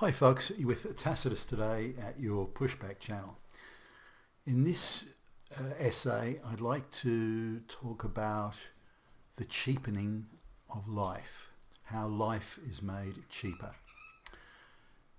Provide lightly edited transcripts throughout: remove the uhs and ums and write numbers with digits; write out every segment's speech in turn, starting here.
Hi folks, you're with Tacitus today at your Pushback channel. In this essay I'd like to talk about the cheapening of life, how life is made cheaper.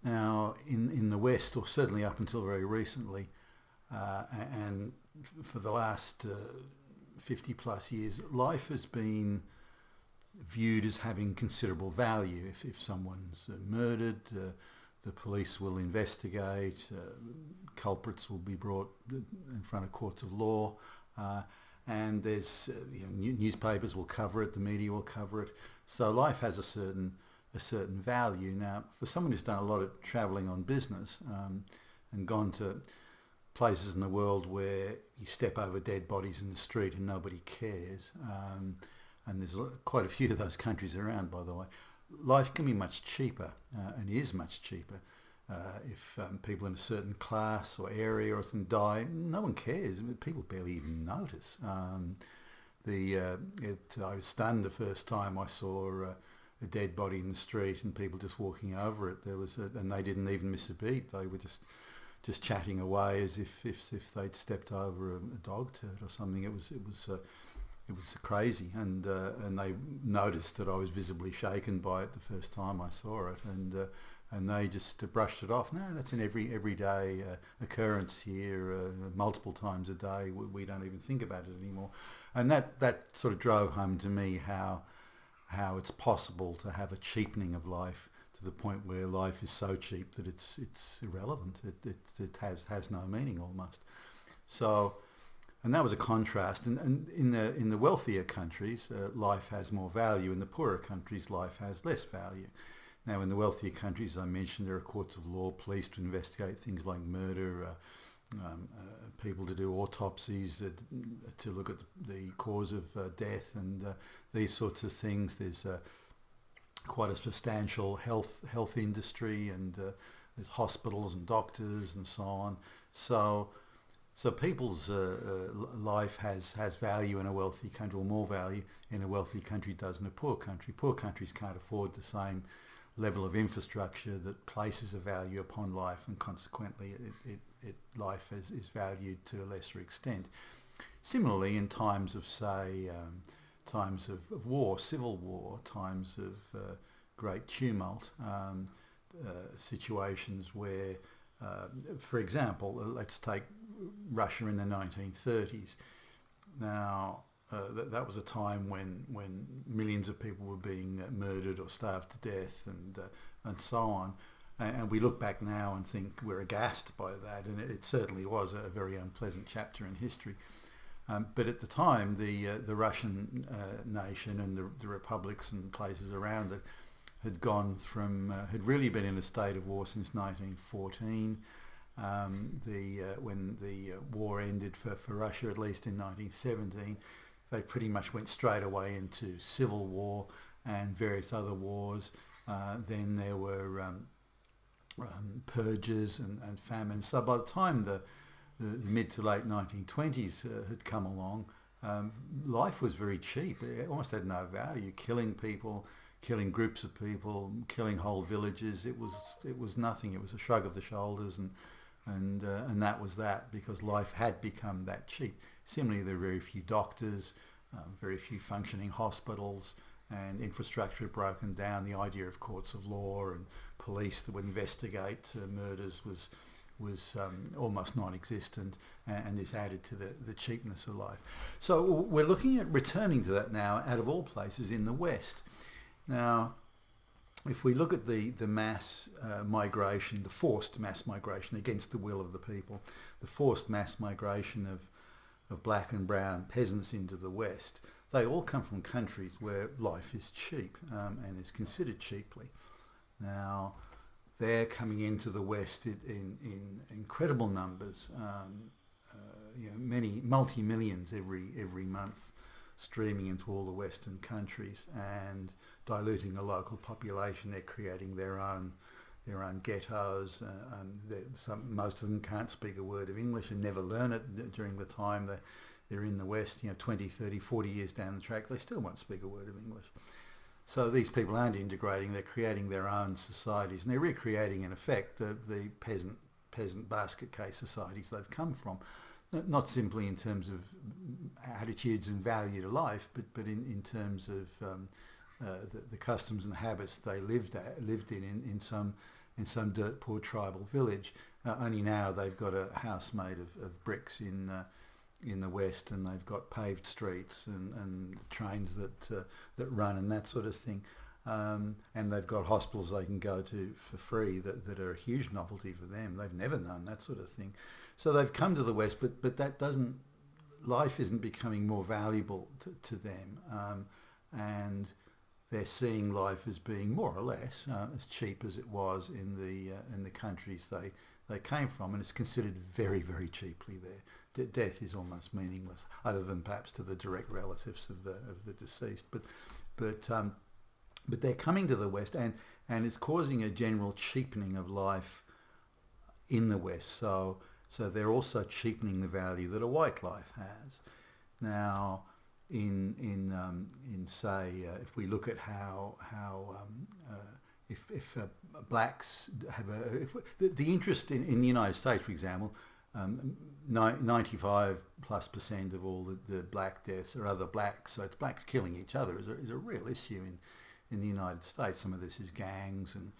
Now in the West, or certainly up until very recently, and for the last 50 plus years, life has been viewed as having considerable value. If someone's murdered, the police will investigate, culprits will be brought in front of courts of law, and there's newspapers will cover it, the media will cover it. So life has a certain value. Now, for someone who's done a lot of travelling on business and gone to places in the world where you step over dead bodies in the street and nobody cares, and there's quite a few of those countries around, by the way, life can be much cheaper, and is much cheaper. If people in a certain class or area or something die, no one cares. People barely even notice. I was stunned the first time I saw a dead body in the street and people just walking over it. And they didn't even miss a beat. They were just chatting away as if they'd stepped over a dog turd or something. It was crazy, and they noticed that I was visibly shaken by it the first time I saw it, and they just brushed it off. No, that's an everyday occurrence here, multiple times a day. We don't even think about it anymore, and that sort of drove home to me how it's possible to have a cheapening of life to the point where life is so cheap that it's irrelevant. It has no meaning almost. So. And that was a contrast. And in the wealthier countries, life has more value. In the poorer countries, life has less value. Now, in the wealthier countries, as I mentioned, there are courts of law, police to investigate things like murder, people to do autopsies to look at the cause of death, and these sorts of things. There's quite a substantial health industry, and there's hospitals and doctors and so on. So people's life has value in a wealthy country, or more value in a wealthy country does in a poor country. Poor countries can't afford the same level of infrastructure that places a value upon life, and consequently life is valued to a lesser extent. Similarly, in times of, say, times of war, civil war, times of great tumult, situations where, for example, let's take Russia in the 1930s. Now, that was a time when millions of people were being murdered or starved to death, and so on. And we look back now and think we're aghast by that, and it certainly was a very unpleasant chapter in history. But at the time, the Russian nation and the republics and places around it had really been in a state of war since 1914. When the war ended for Russia, at least in 1917, they pretty much went straight away into civil war and various other wars. Then there were purges and famines. So by the time the mid to late 1920s had come along, life was very cheap. It almost had no value. Killing people, killing groups of people, killing whole villages, it was nothing. It was a shrug of the shoulders, and that was that, because life had become that cheap. Similarly, there were very few doctors, very few functioning hospitals, and infrastructure had broken down. The idea of courts of law and police that would investigate murders was almost non-existent, and this added to the cheapness of life. So we're looking at returning to that now, out of all places, in the West. Now, if we look at the mass migration, the forced mass migration against the will of the people, the forced mass migration of black and brown peasants into the West, they all come from countries where life is cheap, and is considered cheaply. Now, they're coming into the West in incredible numbers, many multi-millions every month, streaming into all the Western countries and diluting the local population. They're creating their own ghettos. Most of them can't speak a word of English and never learn it during the time they're in the West. 20, 30, 40 years down the track, they still won't speak a word of English. So these people aren't integrating; they're creating their own societies, and they're recreating, in effect, the peasant basket case societies they've come from. Not simply in terms of attitudes and value to life, but in terms of the customs and habits they lived in some dirt poor tribal village. Only now they've got a house made of bricks in the West, and they've got paved streets and trains that run and that sort of thing. And they've got hospitals they can go to for free that are a huge novelty for them. They've never known that sort of thing. So they've come to the West, but that doesn't, life isn't becoming more valuable to them. And they're seeing life as being more or less as cheap as it was in the countries they came from, and it's considered very, very cheaply there. Death is almost meaningless, other than perhaps to the direct relatives of the deceased. But they're coming to the West, and it's causing a general cheapening of life in the West. So they're also cheapening the value that a white life has. Now, in say, if we look at how if blacks have the interest in the United States, for example, 95+% of all the black deaths are other blacks. So it's blacks killing each other is a real issue in the United States. Some of this is gangs and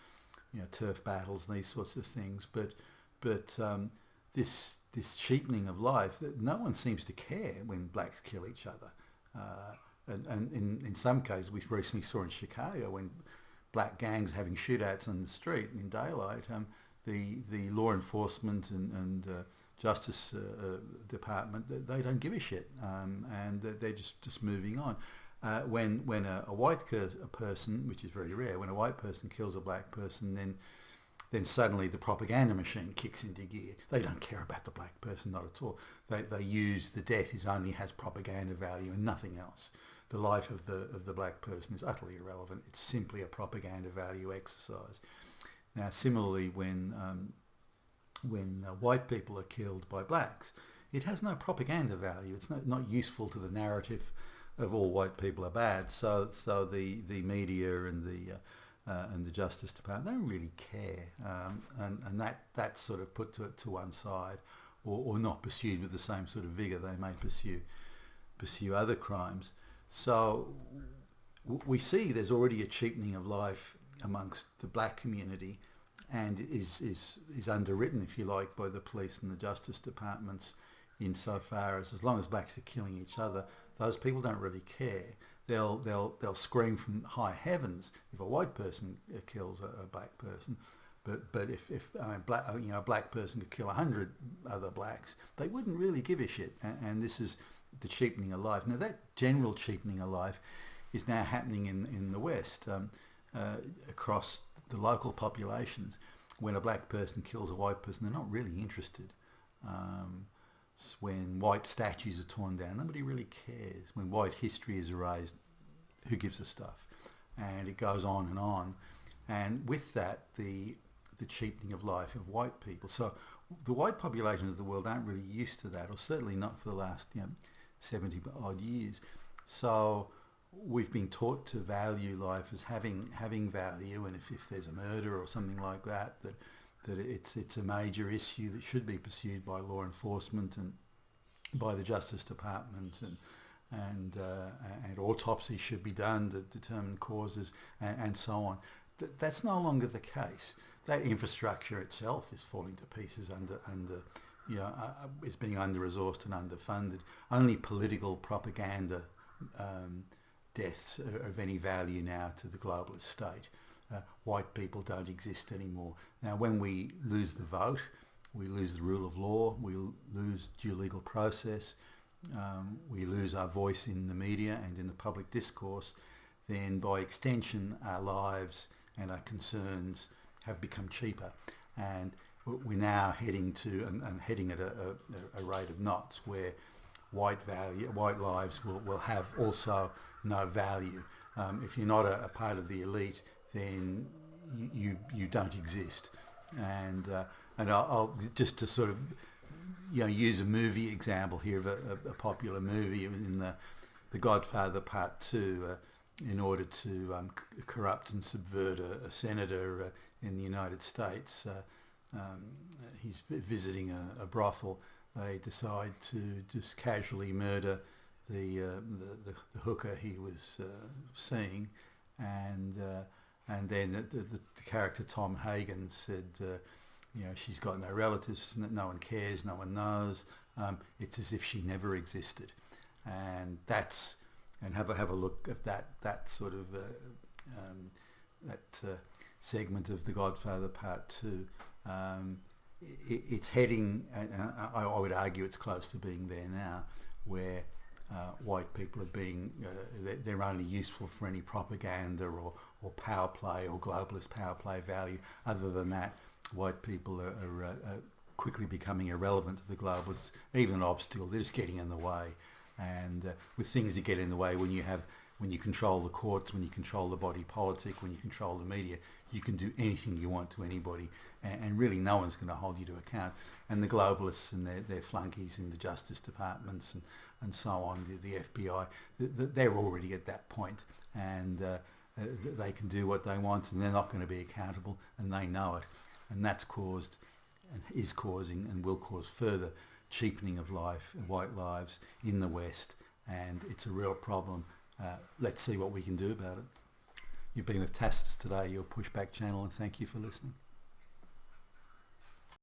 turf battles and these sorts of things. But this cheapening of life, that no one seems to care when blacks kill each other. And in some cases, we recently saw in Chicago when black gangs having shootouts on the street in daylight, the law enforcement and justice department, they don't give a shit, and they're just moving on. When a white person, which is very rare, when a white person kills a black person, then suddenly the propaganda machine kicks into gear. They don't care about the black person, not at all. They use the death only has propaganda value and nothing else. The life of the black person is utterly irrelevant. It's simply a propaganda value exercise. Now, similarly, when white people are killed by blacks, it has no propaganda value. It's not useful to the narrative of all white people are bad. So the media and the Justice Department don't really care, and that's sort of put to one side, or not pursued with the same sort of vigour they may pursue other crimes. So we see there's already a cheapening of life amongst the black community, and is underwritten, if you like, by the police and the Justice Departments, insofar as long as blacks are killing each other, those people don't really care. They'll scream from high heavens if a white person kills a black person, but if a black person could kill 100 other blacks, they wouldn't really give a shit. And this is the cheapening of life. Now, that general cheapening of life is now happening in the West, across the local populations. When a black person kills a white person, they're not really interested. When white statues are torn down, nobody really cares. When white history is erased, who gives a stuff? And it goes on and on. And with that, the cheapening of life of white people. So the white populations of the world aren't really used to that, or certainly not for the last 70 odd years. So we've been taught to value life as having value, and if there's a murder or something like that it's a major issue that should be pursued by law enforcement and by the Justice Department, and autopsy should be done to determine causes, and so on. That's no longer the case. That infrastructure itself is falling to pieces is being under-resourced and underfunded. Only political propaganda deaths are of any value now to the globalist state. White people don't exist anymore. Now, when we lose the vote, we lose the rule of law, we lose due legal process, we lose our voice in the media and in the public discourse, then by extension our lives and our concerns have become cheaper. And we're now heading at a rate of knots where white lives will have also no value. If you're not a part of the elite, then you don't exist. And I'll just to sort of use a movie example here of a popular movie in the Godfather Part 2. in order to corrupt and subvert a senator in the United States. He's visiting a brothel. They decide to just casually murder the hooker he was seeing, and then the character Tom Hagen said, she's got no relatives, no one cares, no one knows. It's as if she never existed, and have a look at that sort of segment of The Godfather Part 2. It's heading, I would argue it's close to being there now, where white people are being, they're only useful for any propaganda or power play or globalist power play value. Other than that, white people are quickly becoming irrelevant to the globalists, even an obstacle. They're just getting in the way. And with things that get in the way, when you control the courts, when you control the body politic, when you control the media, you can do anything you want to anybody, and really no one's going to hold you to account. And the globalists and their flunkies in the justice departments and so on, the FBI, they're already at that point, and they can do what they want, and they're not going to be accountable, and they know it. And that's caused, and is causing, and will cause further cheapening of life, white lives in the West, and it's a real problem. Let's see what we can do about it. You've been with Tacitus today, your Pushback channel, and thank you for listening.